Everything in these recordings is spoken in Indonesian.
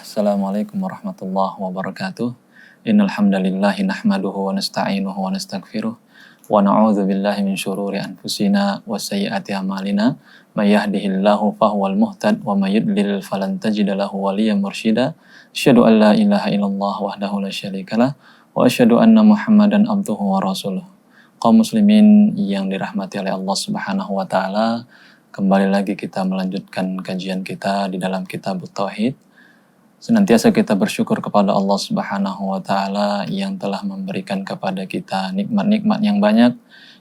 Assalamualaikum warahmatullahi wabarakatuh. Innal hamdalillah nahmaduhu wa nasta'inuhu wa nastaghfiruh wa na'udzu billahi min syururi anfusina wa sayyiati a'malina. May yahdihillahu fahuwal muhtad wa may yudlil falan tajida lahu waliyyan mursyida. Asyhadu an la ilaha illallah wahdahu la syarikalah wa asyhadu anna Muhammadan abduhu wa rasuluh. Kaum muslimin yang dirahmati oleh Allah Subhanahu wa taala, kembali lagi kita melanjutkan kajian kita di dalam kitab Tauhid. Senantiasa kita bersyukur kepada Allah Subhanahu wa taala yang telah memberikan kepada kita nikmat-nikmat yang banyak,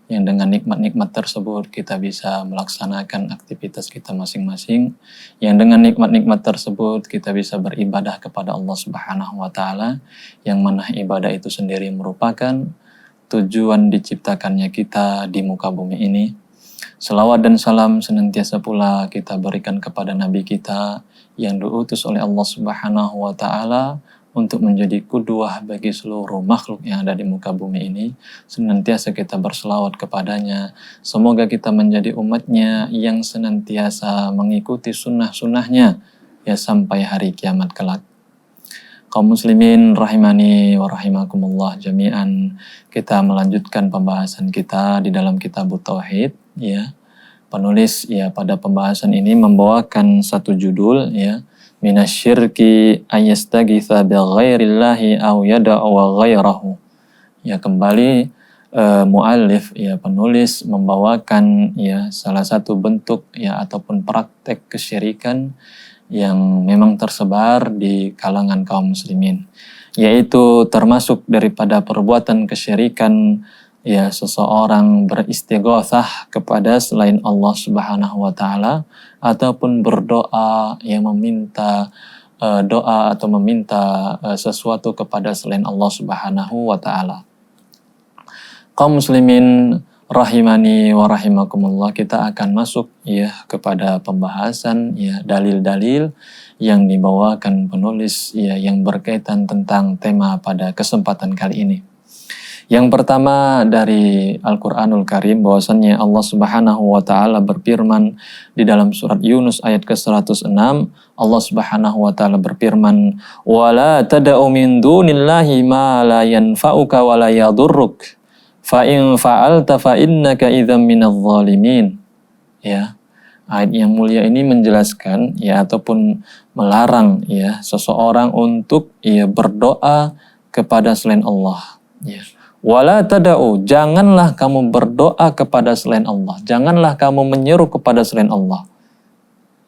yang dengan nikmat-nikmat tersebut kita bisa melaksanakan aktivitas kita masing-masing, yang dengan nikmat-nikmat tersebut kita bisa beribadah kepada Allah Subhanahu wa taala, yang mana ibadah itu sendiri merupakan tujuan diciptakannya kita di muka bumi ini. Salawat dan salam senantiasa pula kita berikan kepada Nabi kita yang diutus oleh Allah Subhanahu wa taala untuk menjadi qudwah bagi seluruh makhluk yang ada di muka bumi ini. Senantiasa kita berselawat kepadanya. Semoga kita menjadi umatnya yang senantiasa mengikuti sunnah-sunnahnya ya sampai hari kiamat kelak. Kaum muslimin rahimani wa rahimakumullah jami'an, kita melanjutkan pembahasan kita di dalam kitab Tauhid ya. Penulis ya pada pembahasan ini membawakan satu judul ya, minasyirki ayastaghitsa bighairillahi aw yad'a ghairahu. Ya kembali muallif ya penulis membawakan ya salah satu bentuk ya ataupun praktek kesyirikan yang memang tersebar di kalangan kaum muslimin, yaitu termasuk daripada perbuatan kesyirikan ya seseorang beristighatsah kepada selain Allah Subhanahu wa taala ataupun berdoa yang meminta doa atau meminta sesuatu kepada selain Allah Subhanahu wa taala. Kaum muslimin rahimani wa rahimakumullah, kita akan masuk ya kepada pembahasan ya dalil-dalil yang dibawakan penulis ya yang berkaitan tentang tema pada kesempatan kali ini. Yang pertama dari Al-Quranul Karim, bahwasannya Allah Subhanahu wa taala berfirman di dalam surat Yunus ayat ke-106, Allah Subhanahu wa taala berfirman, "Wala tad'u min dunillahi ma la yanfa'uka wa la yadurruk, fa in fa'alta fa innaka idzam minadh dhalimin." Ya. Ayat yang mulia ini menjelaskan ya ataupun melarang ya seseorang untuk ya berdoa kepada selain Allah, ya. Wala tada'u, janganlah kamu berdoa kepada selain Allah. Janganlah kamu menyeru kepada selain Allah.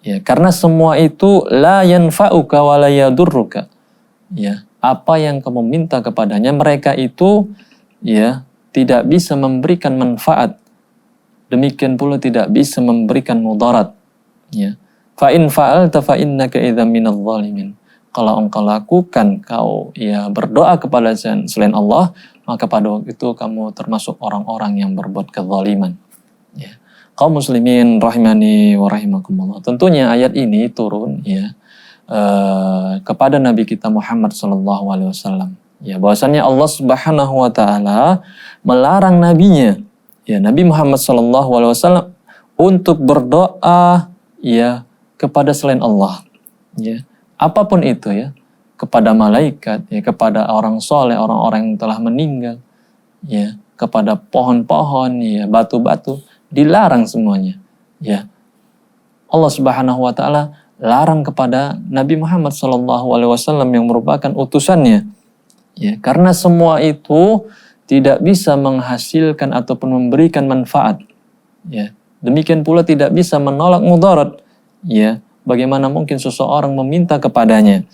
Ya, karena semua itu la yanfa'uka wa la yadurruka. Ya, apa yang kamu minta kepadanya, mereka itu ya tidak bisa memberikan manfaat. Demikian pula tidak bisa memberikan mudarat. Ya. Fa in fa'alta fa innaka idzam minadh dhalimin. Kalau engkau lakukan, kau ya berdoa kepada selain Allah, maka pada waktu itu kamu termasuk orang-orang yang berbuat kezaliman. Ya. Kaum muslimin rahimani wa rahimakumullah. Tentunya ayat ini turun ya kepada Nabi kita Muhammad sallallahu alaihi wasallam. Ya, bahwasannya Allah Subhanahu wa taala melarang nabinya ya Nabi Muhammad sallallahu alaihi wasallam untuk berdoa ya kepada selain Allah. Ya. Apapun itu ya, kepada malaikat, ya, kepada orang soleh, orang-orang yang telah meninggal, ya, kepada pohon-pohon, ya, batu-batu, dilarang semuanya. Ya. Allah Subhanahu wa taala larang kepada Nabi Muhammad SAW yang merupakan utusannya. Ya, karena semua itu tidak bisa menghasilkan ataupun memberikan manfaat. Ya. Demikian pula tidak bisa menolak mudarat. Ya. Bagaimana mungkin seseorang meminta kepadanya?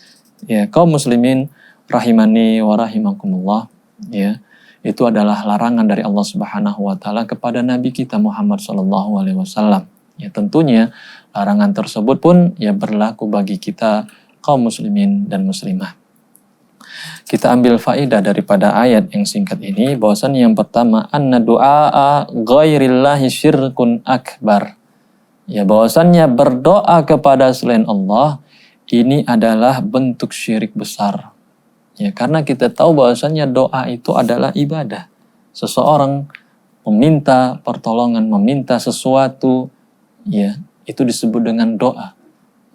Ya, kaum muslimin rahimani wa rahimakumullah, ya, itu adalah larangan dari Allah Subhanahu wa taala kepada Nabi kita Muhammad sallallahu alaihi wasallam. Ya, tentunya larangan tersebut pun ya berlaku bagi kita kaum muslimin dan muslimah. Kita ambil faedah daripada ayat yang singkat ini, bahwasan yang pertama anna du'a ghairillahi syirkun akbar. Ya, bahwasannya berdoa kepada selain Allah ini adalah bentuk syirik besar. Ya, karena kita tahu bahwasannya doa itu adalah ibadah. Seseorang meminta pertolongan, meminta sesuatu, ya, itu disebut dengan doa.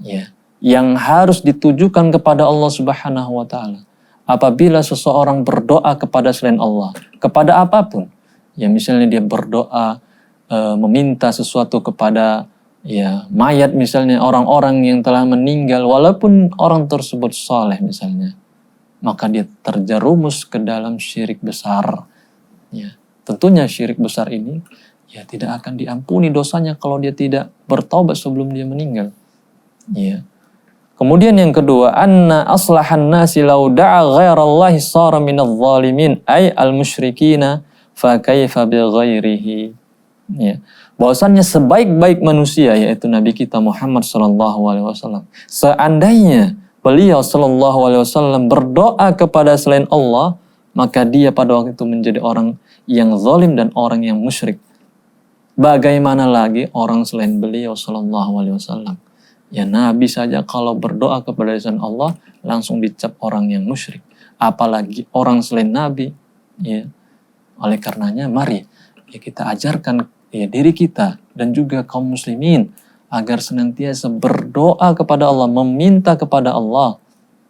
Ya, yang harus ditujukan kepada Allah Subhanahu wa taala. Apabila seseorang berdoa kepada selain Allah, kepada apapun, ya misalnya dia berdoa meminta sesuatu kepada ya mayat misalnya, orang-orang yang telah meninggal, walaupun orang tersebut saleh misalnya, maka dia terjerumus ke dalam syirik besar. Ya, tentunya syirik besar ini ya tidak akan diampuni dosanya kalau dia tidak bertaubat sebelum dia meninggal. Ya. Kemudian yang kedua, anna aslahan nasi law da'a ghairallahi sara minadh dhalimin ay al-musyrikina fa kaifa bi ghairihi. Ya. Bahwasannya sebaik-baik manusia yaitu Nabi kita Muhammad sallallahu alaihi wasallam, seandainya beliau sallallahu alaihi wasallam berdoa kepada selain Allah, maka dia pada waktu itu menjadi orang yang zalim dan orang yang musyrik. Bagaimana lagi orang selain beliau sallallahu alaihi wasallam? Ya Nabi saja kalau berdoa kepada selain Allah langsung dicap orang yang musyrik. Apalagi orang selain Nabi. Ya. Oleh karenanya mari ya kita ajarkan ya diri kita dan juga kaum muslimin agar senantiasa berdoa kepada Allah, meminta kepada Allah.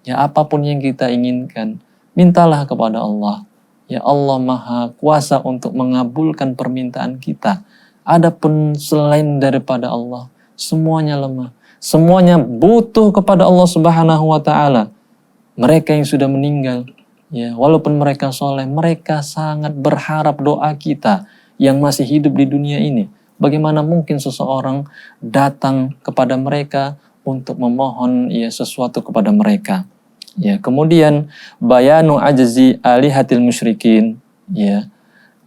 Ya apapun yang kita inginkan, mintalah kepada Allah. Ya Allah Maha Kuasa untuk mengabulkan permintaan kita. Adapun selain daripada Allah, semuanya lemah. Semuanya butuh kepada Allah Subhanahu wa taala. Mereka yang sudah meninggal, ya, walaupun mereka soleh, mereka sangat berharap doa kita yang masih hidup di dunia ini. Bagaimana mungkin seseorang datang kepada mereka untuk memohon ya sesuatu kepada mereka? Ya, kemudian bayanu ajzi alihatil musyrikin, ya.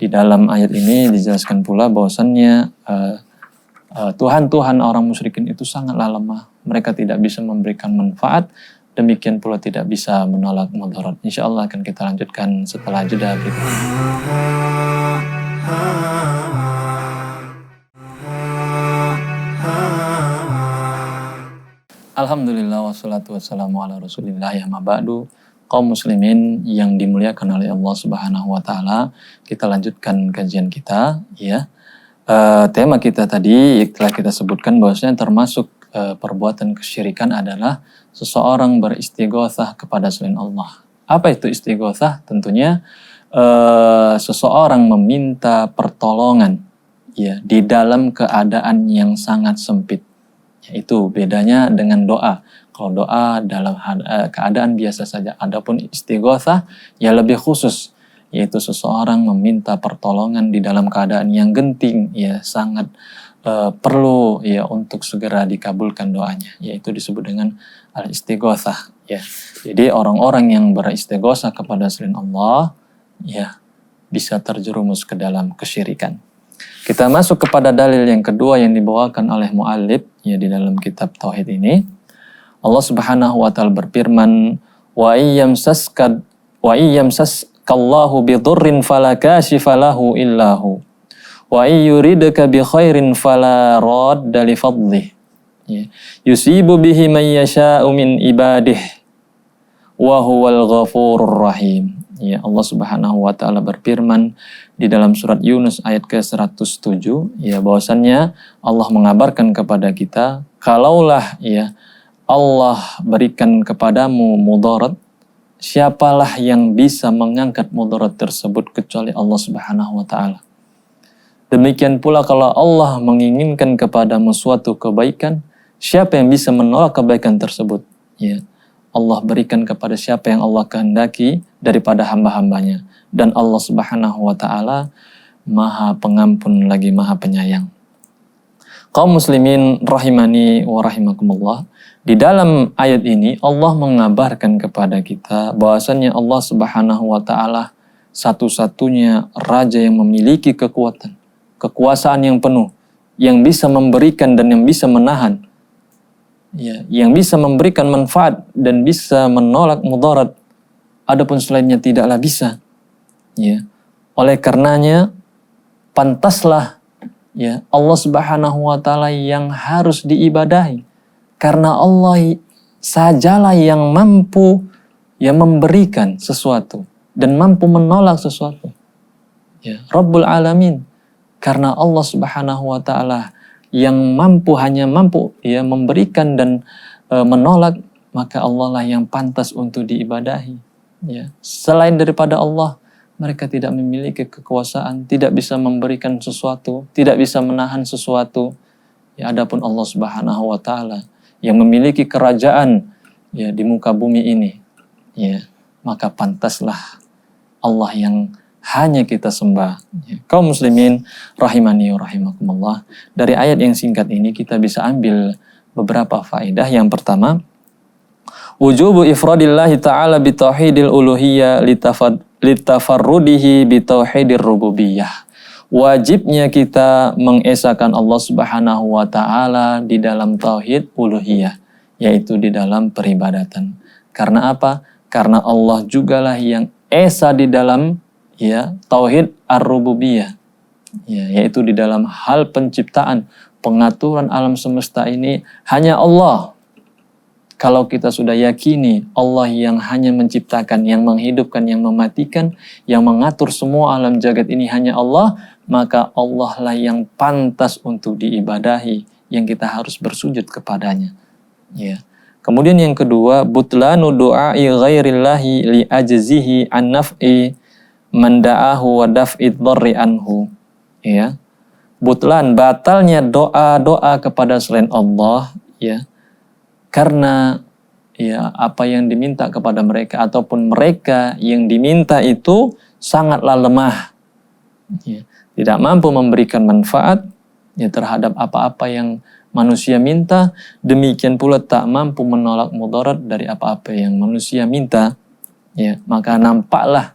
Di dalam ayat ini dijelaskan pula bahwasannya Tuhan-Tuhan orang musyrikin itu sangatlah lemah. Mereka tidak bisa memberikan manfaat, demikian pula tidak bisa menolak mudarat. InsyaAllah akan kita lanjutkan setelah jeda berikut ini. Alhamdulillah wassalatu wassalamu ala rasulillah ya mabadu. Kaum muslimin yang dimuliakan oleh Allah Subhanahu wa taala, kita lanjutkan kajian kita ya. Tema kita tadi telah kita sebutkan bahwasanya termasuk perbuatan kesyirikan adalah seseorang beristighotsah kepada selain Allah. Apa itu istighotsah? Tentunya seseorang meminta pertolongan ya di dalam keadaan yang sangat sempit. Itu bedanya dengan doa. Kalau doa dalam keadaan biasa saja. Adapun istighotsah ya lebih khusus, yaitu seseorang meminta pertolongan di dalam keadaan yang genting, ya sangat perlu ya untuk segera dikabulkan doanya, yaitu disebut dengan al-istighotsah. Ya. Jadi orang-orang yang beristighotsah kepada selain Allah ya bisa terjerumus ke dalam kesyirikan. Kita masuk kepada dalil yang kedua yang dibawakan oleh muallif ya di dalam kitab tauhid ini. Allah Subhanahu wa taala berfirman, wa iyyamsaskallahu bidurrin fala kashifa lahu illahu wa iyyuridka bi khairin fala radda li fadlih. Yusibu bihi man yasha'u min ibadihi wa huwal ghafurur rahim. Ya, Allah Subhanahu wa taala berfirman di dalam surat Yunus ayat ke-107 ya bahwasannya Allah mengabarkan kepada kita kalaulah ya Allah berikan kepadamu mudarat, siapalah yang bisa mengangkat mudarat tersebut kecuali Allah Subhanahu wa taala. Demikian pula kalau Allah menginginkan kepadamu suatu kebaikan, siapa yang bisa menolak kebaikan tersebut? Ya. Allah berikan kepada siapa yang Allah kehendaki daripada hamba-hambanya. Dan Allah Subhanahu wa taala Maha Pengampun lagi Maha Penyayang. Kaum muslimin rahimani wa rahimakumullah. Di dalam ayat ini Allah mengabarkan kepada kita bahwasannya Allah Subhanahu wa taala satu-satunya raja yang memiliki kekuasaan yang penuh, yang bisa memberikan dan yang bisa menahan. Ya, yang bisa memberikan manfaat dan bisa menolak mudarat. Adapun selainnya tidaklah bisa. Ya. Oleh karenanya pantaslah ya Allah Subhanahu wa taala yang harus diibadahi. Karena Allah sajalah yang mampu yang memberikan sesuatu dan mampu menolak sesuatu. Ya, Rabbul Alamin. Karena Allah Subhanahu wa taala yang hanya mampu ya memberikan dan menolak, maka Allah lah yang pantas untuk diibadahi. Ya. Selain daripada Allah, mereka tidak memiliki kekuasaan, tidak bisa memberikan sesuatu, tidak bisa menahan sesuatu. Ya, adapun Allah Subhanahu wa taala yang memiliki kerajaan ya di muka bumi ini, ya, maka pantaslah Allah yang hanya kita sembah. Ya. Kaum muslimin rahimani wa rahimakumullah, dari ayat yang singkat ini kita bisa ambil beberapa faedah. Yang pertama, wujubu ifradillahi ta'ala bitauhidil uluhiyya litafarrudihi bitauhidir rububiyah. Wajibnya kita mengesahkan Allah Subhanahu wa taala di dalam tauhid uluhiyah, yaitu di dalam peribadatan. Karena apa? Karena Allah jugalah yang esa di dalam ya tauhid ar-rububiyah. Ya, yaitu di dalam hal penciptaan, pengaturan alam semesta ini hanya Allah. Kalau kita sudah yakini Allah yang hanya menciptakan, yang menghidupkan, yang mematikan, yang mengatur semua alam jagat ini hanya Allah, maka Allah lah yang pantas untuk diibadahi, yang kita harus bersujud kepadanya. Ya. Kemudian yang kedua, butlanu du'ai ghairillahi li ajzihi an naf'i man da'ahu wa daf'id dharri anhu. Ya. Butlan, batalnya doa-doa kepada selain Allah, ya. Karena ya apa yang diminta kepada mereka ataupun mereka yang diminta itu sangatlah lemah, ya, tidak mampu memberikan manfaat ya terhadap apa-apa yang manusia minta, demikian pula tak mampu menolak mudarat dari apa-apa yang manusia minta, ya, maka nampaklah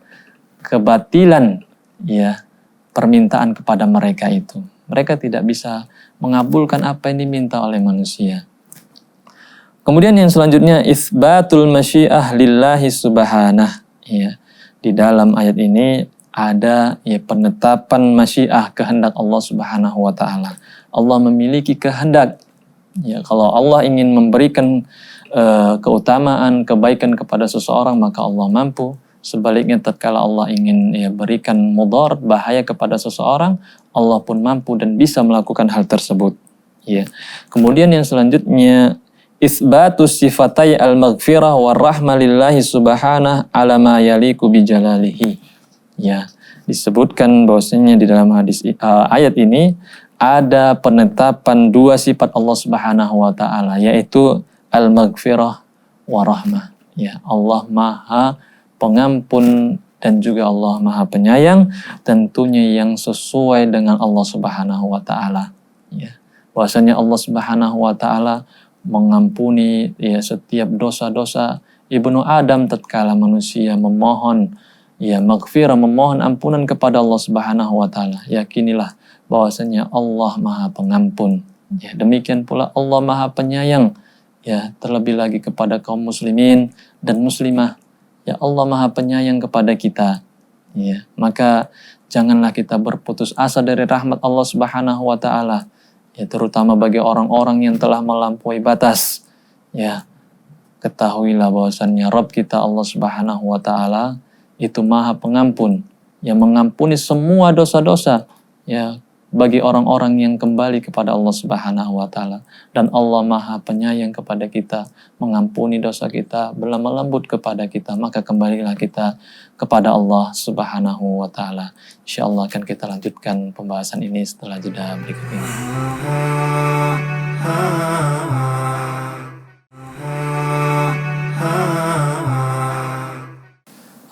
kebatilan ya permintaan kepada mereka itu. Mereka tidak bisa mengabulkan apa yang diminta oleh manusia. Kemudian yang selanjutnya, isbatul masyiah lillahi subhanah. Ya, di dalam ayat ini ada ya penetapan masyiah, kehendak Allah Subhanahu wa taala. Allah memiliki kehendak. Ya, kalau Allah ingin memberikan keutamaan, kebaikan kepada seseorang, maka Allah mampu. Sebaliknya tatkala Allah ingin ya berikan mudarat, bahaya kepada seseorang, Allah pun mampu dan bisa melakukan hal tersebut. Ya. Kemudian yang selanjutnya, isbatus sifatai al-maghfirah wa rahmah lillahi subhanah ala ma yaliku bijalalihi. Ya, disebutkan bahwasanya di dalam ayat ini ada penetapan dua sifat Allah Subhanahu wa taala, yaitu al-maghfirah wa rahmah. Ya, Allah Maha Pengampun dan juga Allah Maha Penyayang, tentunya yang sesuai dengan Allah Subhanahu wa taala. Ya, bahwasanya Allah Subhanahu wa taala mengampuni ya setiap dosa-dosa ibnu Adam tatkala manusia memohon ya maghfirah, memohon ampunan kepada Allah Subhanahu wa taala. Yakinilah bahwasanya Allah Maha Pengampun. Ya, demikian pula Allah Maha Penyayang. Ya, terlebih lagi kepada kaum muslimin dan muslimah. Ya, Allah Maha Penyayang kepada kita. Ya, maka janganlah kita berputus asa dari rahmat Allah Subhanahu wa taala. Ya, terutama bagi orang-orang yang telah melampaui batas. Ya, ketahuilah bahwasannya Rabb kita Allah Subhanahu wa taala itu Maha Pengampun, yang mengampuni semua dosa-dosa ya bagi orang-orang yang kembali kepada Allah Subhanahu wa taala. Dan Allah Maha Penyayang kepada kita, mengampuni dosa kita, berlemah lembut kepada kita, maka kembalilah kita kepada Allah Subhanahu wa taala. Insyaallah akan kita lanjutkan pembahasan ini setelah jeda berikut ini.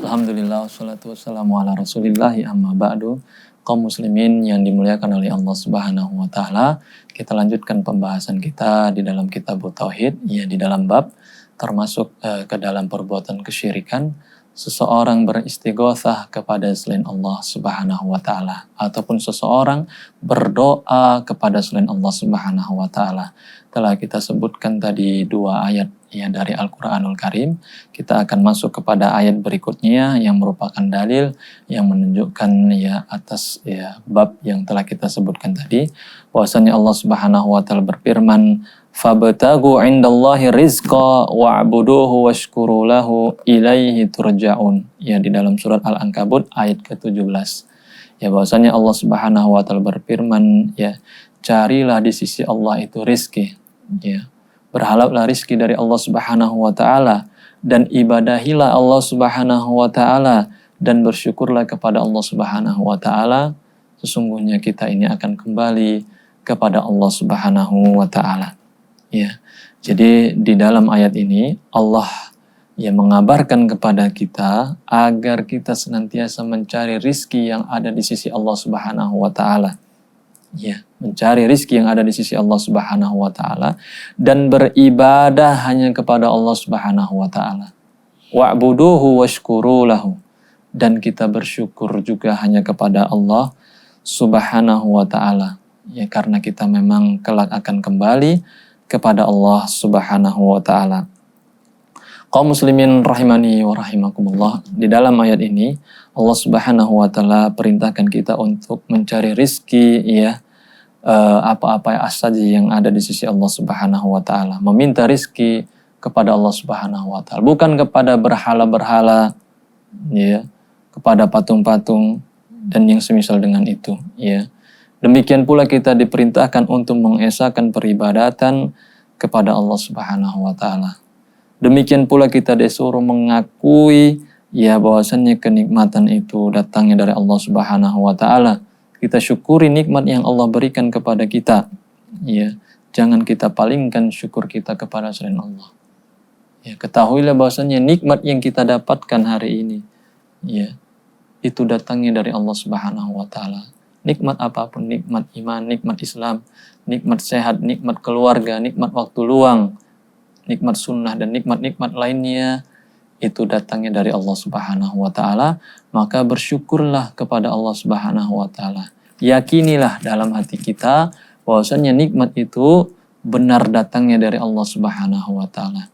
Alhamdulillah, wassalatu wassalamu ala rasulillahi amma ba'du. Kaum muslimin yang dimuliakan oleh Allah Subhanahu wa taala, kita lanjutkan pembahasan kita di dalam kitab Tauhid, ya di dalam bab termasuk ke dalam perbuatan kesyirikan, seseorang beristighotsah kepada selain Allah Subhanahu wa taala ataupun seseorang berdoa kepada selain Allah Subhanahu wa taala. Telah kita sebutkan tadi dua ayat ya dari Al-Qur'anul Karim. Kita akan masuk kepada ayat berikutnya yang merupakan dalil yang menunjukkan ya atas ya bab yang telah kita sebutkan tadi, bahwasanya Allah Subhanahu wa taala berfirman, "Fabtagu 'indallahi rizqa wa'buduhu washkuru lahu ilaihi turja'un." Ya di dalam surat Al-Ankabut ayat ke-17. Ya bahwasanya Allah Subhanahu wa taala berfirman, ya carilah di sisi Allah itu rizki, ya berharaplah rizki dari Allah Subhanahu wa ta'ala, dan ibadahilah Allah Subhanahu wa ta'ala, dan bersyukurlah kepada Allah Subhanahu wa ta'ala. Sesungguhnya kita ini akan kembali kepada Allah Subhanahu wa ta'ala. Ya. Jadi di dalam ayat ini Allah mengabarkan kepada kita agar kita senantiasa mencari rizki yang ada di sisi Allah Subhanahu wa ta'ala. Ya, mencari rizki yang ada di sisi Allah Subhanahu wa ta'ala dan beribadah hanya kepada Allah Subhanahu wa ta'ala. Wa'buduhu washkuru lahu, dan kita bersyukur juga hanya kepada Allah Subhanahu wa ta'ala. Ya, karena kita memang kelak akan kembali kepada Allah Subhanahu wa ta'ala. Kaum muslimin rahimani wa rahimakumullah, di dalam ayat ini Allah Subhanahu wa ta'ala perintahkan kita untuk mencari rizki, apa-apa saja yang ada di sisi Allah Subhanahu wa ta'ala. Meminta rizki kepada Allah Subhanahu wa ta'ala, bukan kepada berhala-berhala, kepada patung-patung dan yang semisal dengan itu. Demikian pula kita diperintahkan untuk mengesahkan peribadatan kepada Allah Subhanahu wa ta'ala. Demikian pula kita disuruh mengakui bahwasannya kenikmatan itu datangnya dari Allah Subhanahu wa ta'ala. Kita syukuri nikmat yang Allah berikan kepada kita. Jangan kita palingkan syukur kita kepada selain Allah. Ketahuilah bahwasannya nikmat yang kita dapatkan hari ini, itu datangnya dari Allah Subhanahu wa ta'ala. Nikmat apapun, nikmat iman, nikmat Islam, nikmat sehat, nikmat keluarga, nikmat waktu luang, nikmat sunnah, dan nikmat-nikmat lainnya, itu datangnya dari Allah Subhanahu wa ta'ala. Maka bersyukurlah kepada Allah Subhanahu wa ta'ala. Yakinilah dalam hati kita bahwasanya nikmat itu benar datangnya dari Allah Subhanahu wa ta'ala.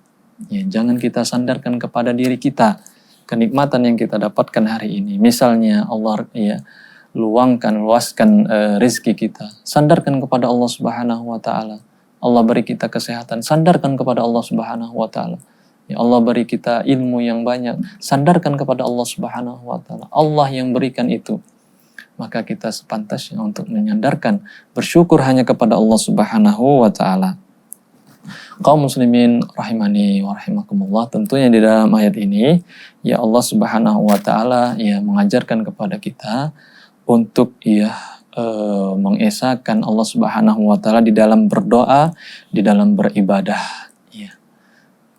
Jangan kita sandarkan kepada diri kita kenikmatan yang kita dapatkan hari ini. Misalnya Allah luaskan rezeki kita, sandarkan kepada Allah Subhanahu wa ta'ala. Allah beri kita kesehatan, sandarkan kepada Allah Subhanahu wa ta'ala. Allah beri kita ilmu yang banyak, sandarkan kepada Allah Subhanahu wa ta'ala. Allah yang berikan itu. Maka kita sepantasnya untuk menyandarkan, bersyukur hanya kepada Allah Subhanahu wa ta'ala. Kaum muslimin rahimani wa rahimakumullah, tentunya di dalam ayat ini Allah Subhanahu wa ta'ala mengajarkan kepada kita untuk mengesahkan Allah Subhanahu wa ta'ala di dalam berdoa, di dalam beribadah.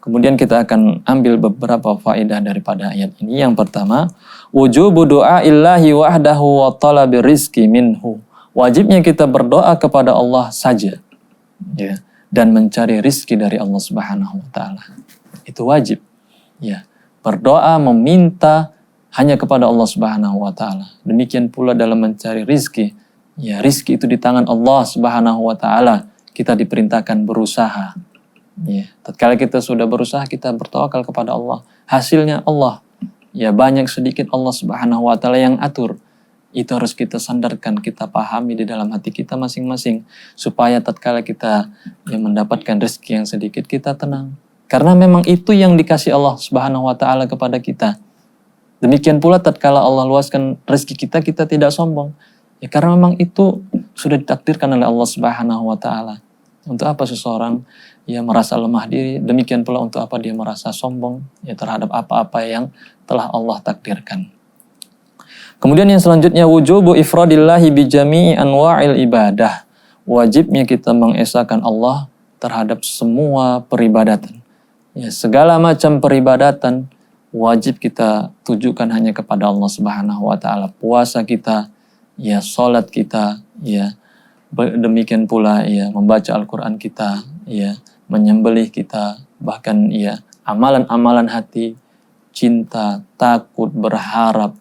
Kemudian kita akan ambil beberapa faedah daripada ayat ini. Yang pertama, wujubu du'a illahi wahdahu wa talabir rizki minhu. Wajibnya kita berdoa kepada Allah saja, dan mencari rizki dari Allah Subhanahu wa ta'ala. Itu wajib. Berdoa, meminta hanya kepada Allah Subhanahu wa ta'ala. Demikian pula dalam mencari rizki. Rizki itu di tangan Allah Subhanahu wa ta'ala. Kita diperintahkan berusaha. Tatkala kita sudah berusaha, kita bertawakal kepada Allah. Hasilnya Allah. Banyak sedikit Allah Subhanahu wa ta'ala yang atur. Itu harus kita sandarkan, kita pahami di dalam hati kita masing-masing. Supaya tatkala kita mendapatkan rezeki yang sedikit, kita tenang. Karena memang itu yang dikasih Allah Subhanahu wa ta'ala kepada kita. Demikian pula tatkala Allah luaskan rezeki kita, kita tidak sombong. Karena memang itu sudah ditakdirkan oleh Allah Subhanahu wa ta'ala. Untuk apa seseorang merasa lemah diri, demikian pula untuk apa dia merasa sombong terhadap apa-apa yang telah Allah takdirkan. Kemudian yang selanjutnya, wujubu ifradillahi bijami'i anwa'il ibadah. Wajibnya kita mengesahkan Allah terhadap semua peribadatan. Segala macam peribadatan wajib kita tujukan hanya kepada Allah Subhanahu wa ta'ala. Puasa kita, salat kita, demikian pula membaca Al-Quran kita, menyembelih kita, bahkan amalan-amalan hati, cinta, takut, berharap,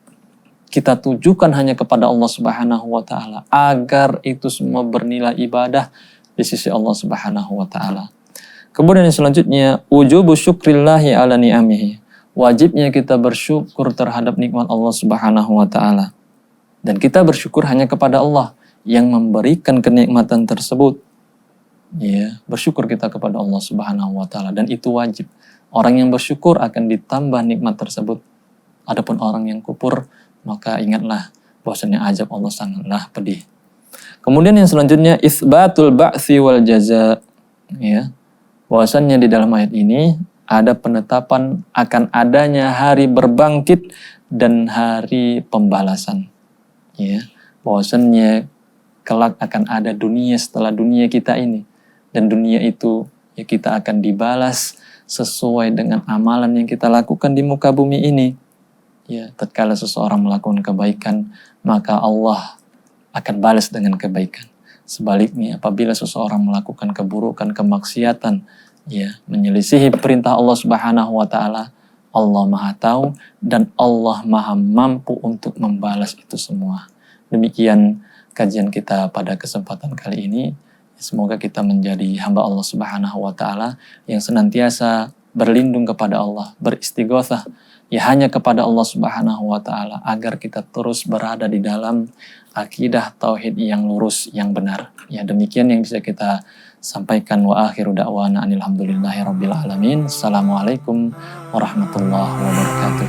kita tujukan hanya kepada Allah Subhanahu wa ta'ala, agar itu semua bernilai ibadah di sisi Allah Subhanahu wa ta'ala. Kemudian yang selanjutnya, wujubu syukrillahi ala ni'amihi. Wajibnya kita bersyukur terhadap nikmat Allah Subhanahu wa ta'ala. Dan kita bersyukur hanya kepada Allah yang memberikan kenikmatan tersebut. Bersyukur kita kepada Allah Subhanahu wa ta'ala, dan itu wajib. Orang yang bersyukur akan ditambah nikmat tersebut. Adapun orang yang kufur, maka ingatlah bahwasanya azab Allah sangatlah pedih. Kemudian yang selanjutnya, itsbatul ba'tsi wal jaza. Bahwasannya di dalam ayat ini ada penetapan akan adanya hari berbangkit dan hari pembalasan. Ya, bahwasannya kelak akan ada dunia setelah dunia kita ini, dan dunia itu ya kita akan dibalas sesuai dengan amalan yang kita lakukan di muka bumi ini. Ya, tatkala seseorang melakukan kebaikan, maka Allah akan balas dengan kebaikan. Sebaliknya, apabila seseorang melakukan keburukan, kemaksiatan, ya, menyelisihi perintah Allah Subhanahu wa taala, Allah Maha tahu dan Allah Maha mampu untuk membalas itu semua. Demikian kajian kita pada kesempatan kali ini. Semoga kita menjadi hamba Allah Subhanahu wa taala yang senantiasa berlindung kepada Allah, beristighotsah ya hanya kepada Allah Subhanahu wa taala agar kita terus berada di dalam akidah tauhid yang lurus, yang benar. Ya, demikian yang bisa kita sampaikan. Wa akhiru da'wana alhamdulillahi rabbil alamin. Assalamualaikum warahmatullahi wabarakatuh.